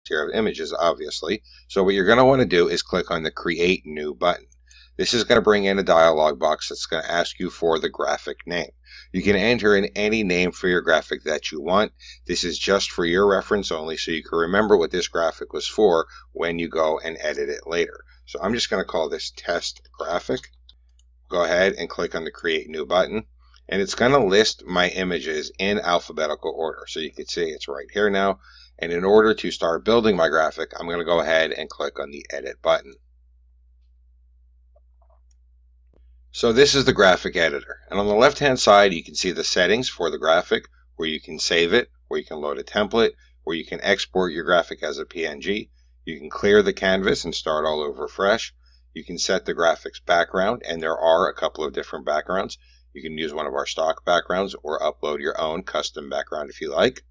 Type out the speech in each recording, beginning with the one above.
here of images, obviously. So what you're going to want to do is click on the Create New button. This is going to bring in a dialog box that's going to ask you for the graphic name. You can enter in any name for your graphic that you want. This is just for your reference only, so you can remember what this graphic was for when you go and edit it later. So I'm just going to call this Test Graphic. Go ahead and click on the Create New button, and it's going to list my images in alphabetical order. So you can see it's right here now. And in order to start building my graphic, I'm going to go ahead and click on the Edit button. So this is the graphic editor, and on the left hand side you can see the settings for the graphic, where you can save it, where you can load a template, where you can export your graphic as a PNG. You can clear the canvas and start all over fresh. You can set the graphics background, and there are a couple of different backgrounds. You can use one of our stock backgrounds or upload your own custom background if you like.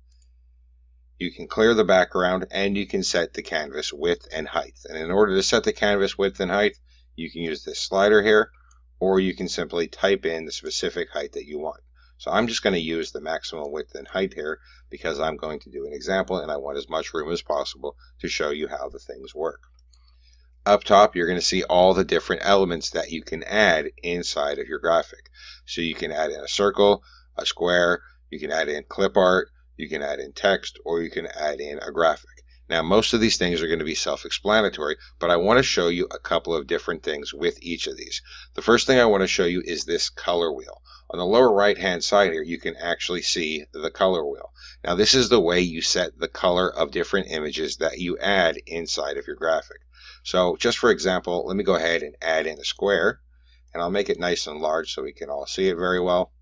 You can clear the background, and you can set the canvas width and height. And in order to set the canvas width and height, you can use this slider here, or you can simply type in the specific height that you want. So I'm just going to use the maximum width and height here because I'm going to do an example and I want as much room as possible to show you how the things work. Up top, you're going to see all the different elements that you can add inside of your graphic. So you can add in a circle, a square, you can add in clip art, you can add in text, or you can add in a graphic. Now, most of these things are going to be self-explanatory, but I want to show you a couple of different things with each of these. The first thing I want to show you is this color wheel. On the lower right-hand side here, you can actually see the color wheel. Now, this is the way you set the color of different images that you add inside of your graphic. So, just for example, let me go ahead and add in a square, and I'll make it nice and large so we can all see it very well.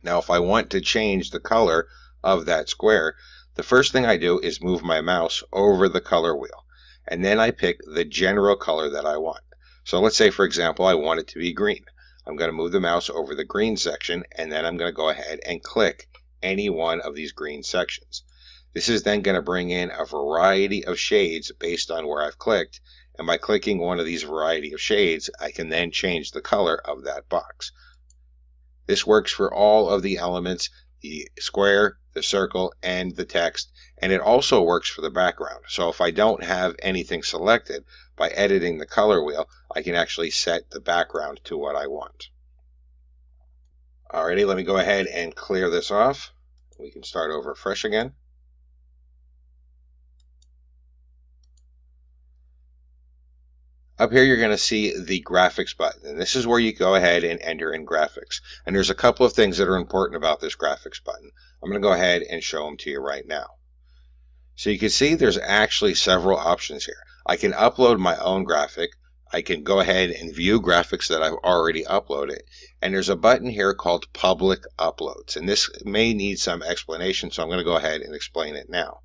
Now, if I want to change the color of that square, the first thing I do is move my mouse over the color wheel, and then I pick the general color that I want. So let's say, for example, I want it to be green. I'm going to move the mouse over the green section, and then I'm going to go ahead and click any one of these green sections. This is then going to bring in a variety of shades based on where I've clicked, and by clicking one of these variety of shades, I can then change the color of that box. This works for all of the elements, the square, the circle, and the text, and it also works for the background. So if I don't have anything selected, by editing the color wheel, I can actually set the background to what I want. Alrighty, let me go ahead and clear this off. We can start over fresh again. Up here you're going to see the graphics button, and this is where you go ahead and enter in graphics. And there's a couple of things that are important about this graphics button. I'm going to go ahead and show them to you right now. So you can see there's actually several options here. I can upload my own graphic. I can go ahead and view graphics that I've already uploaded. And there's a button here called Public Uploads. And this may need some explanation, so I'm going to go ahead and explain it now.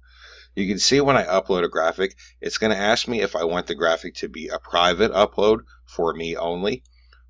You can see when I upload a graphic, it's going to ask me if I want the graphic to be a private upload for me only,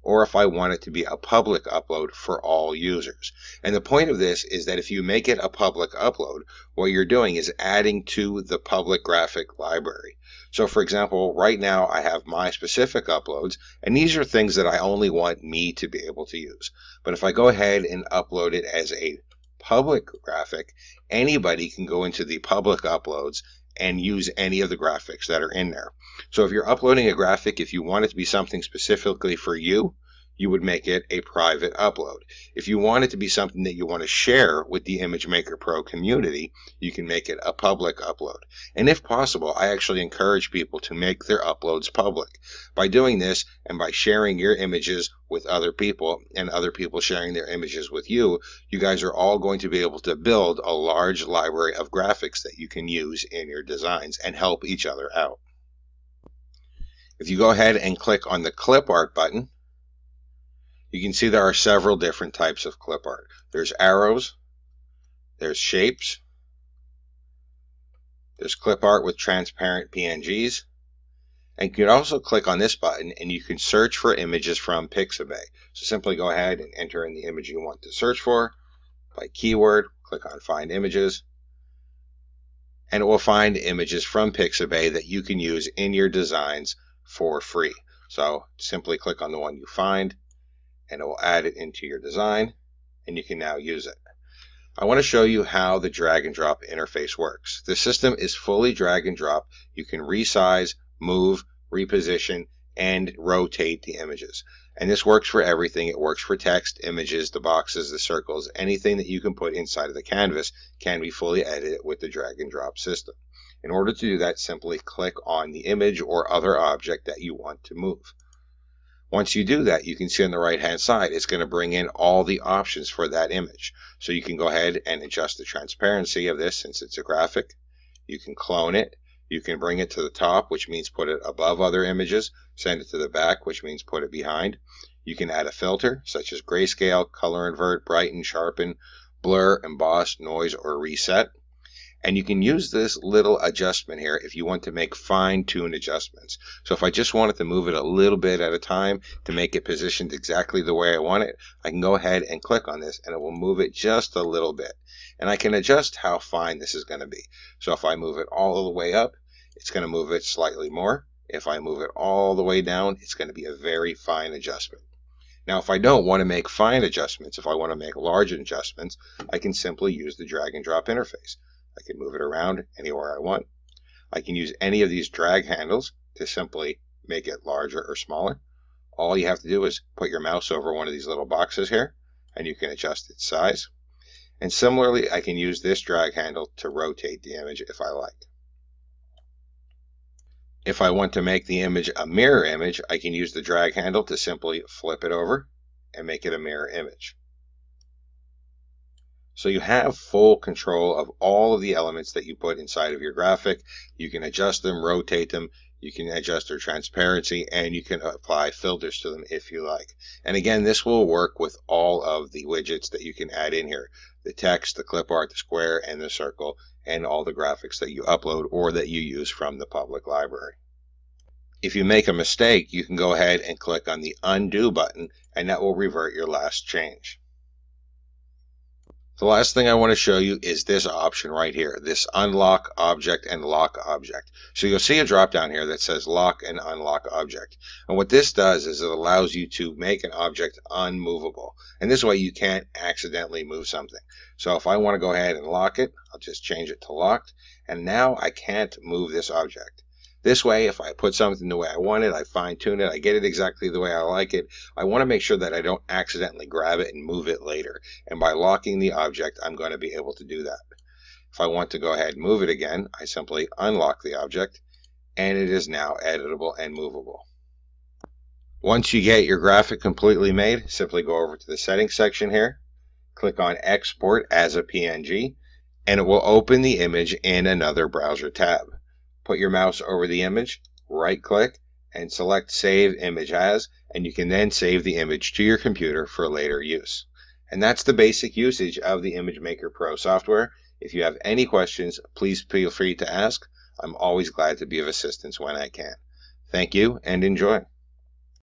or if I want it to be a public upload for all users. And the point of this is that if you make it a public upload, what you're doing is adding to the public graphic library. So for example, right now I have my specific uploads, and these are things that I only want me to be able to use. But if I go ahead and upload it as a public graphic, anybody can go into the public uploads and use any of the graphics that are in there. So if you're uploading a graphic, if you want it to be something specifically for you, you would make it a private upload. If you want it to be something that you want to share with the ImageMaker Pro community, you can make it a public upload. And if possible, I actually encourage people to make their uploads public. By doing this and by sharing your images with other people and other people sharing their images with you, you guys are all going to be able to build a large library of graphics that you can use in your designs and help each other out. If you go ahead and click on the clip art button, you can see there are several different types of clip art. There's arrows, there's shapes, there's clip art with transparent PNGs, and you can also click on this button and you can search for images from Pixabay. So simply go ahead and enter in the image you want to search for by keyword, click on Find Images, and it will find images from Pixabay that you can use in your designs for free. So simply click on the one you find, and it will add it into your design, and you can now use it. I want to show you how the drag and drop interface works. The system is fully drag and drop. You can resize, move, reposition, and rotate the images. And this works for everything. It works for text, images, the boxes, the circles, anything that you can put inside of the canvas can be fully edited with the drag and drop system. In order to do that, simply click on the image or other object that you want to move. Once you do that, you can see on the right hand side, it's going to bring in all the options for that image. So you can go ahead and adjust the transparency of this since it's a graphic. You can clone it. You can bring it to the top, which means put it above other images. Send it to the back, which means put it behind. You can add a filter, such as grayscale, color invert, brighten, sharpen, blur, emboss, noise, or reset. And you can use this little adjustment here if you want to make fine-tuned adjustments. So if I just wanted to move it a little bit at a time to make it positioned exactly the way I want it, I can go ahead and click on this and it will move it just a little bit. And I can adjust how fine this is going to be. So if I move it all the way up, it's going to move it slightly more. If I move it all the way down, it's going to be a very fine adjustment. Now, if I don't want to make fine adjustments, if I want to make large adjustments, I can simply use the drag and drop interface. I can move it around anywhere I want. I can use any of these drag handles to simply make it larger or smaller. All you have to do is put your mouse over one of these little boxes here, and you can adjust its size. And similarly, I can use this drag handle to rotate the image if I like. If I want to make the image a mirror image, I can use the drag handle to simply flip it over and make it a mirror image. So you have full control of all of the elements that you put inside of your graphic. You can adjust them, rotate them, you can adjust their transparency, and you can apply filters to them if you like. And again, this will work with all of the widgets that you can add in here. The text, the clip art, the square, and the circle, and all the graphics that you upload or that you use from the public library. If you make a mistake, you can go ahead and click on the undo button, and that will revert your last change. The last thing I want to show you is this option right here, this unlock object and lock object. So you'll see a drop down here that says lock and unlock object. And what this does is it allows you to make an object unmovable. And this way you can't accidentally move something. So if I want to go ahead and lock it, I'll just change it to locked. And now I can't move this object. This way, if I put something the way I want it, I fine-tune it, I get it exactly the way I like it, I want to make sure that I don't accidentally grab it and move it later. And by locking the object, I'm going to be able to do that. If I want to go ahead and move it again, I simply unlock the object, and it is now editable and movable. Once you get your graphic completely made, simply go over to the settings section here, click on Export as a PNG, and it will open the image in another browser tab. Put your mouse over the image, right-click, and select Save Image As, and you can then save the image to your computer for later use. And that's the basic usage of the ImageMaker Pro software. If you have any questions, please feel free to ask. I'm always glad to be of assistance when I can. Thank you, and enjoy.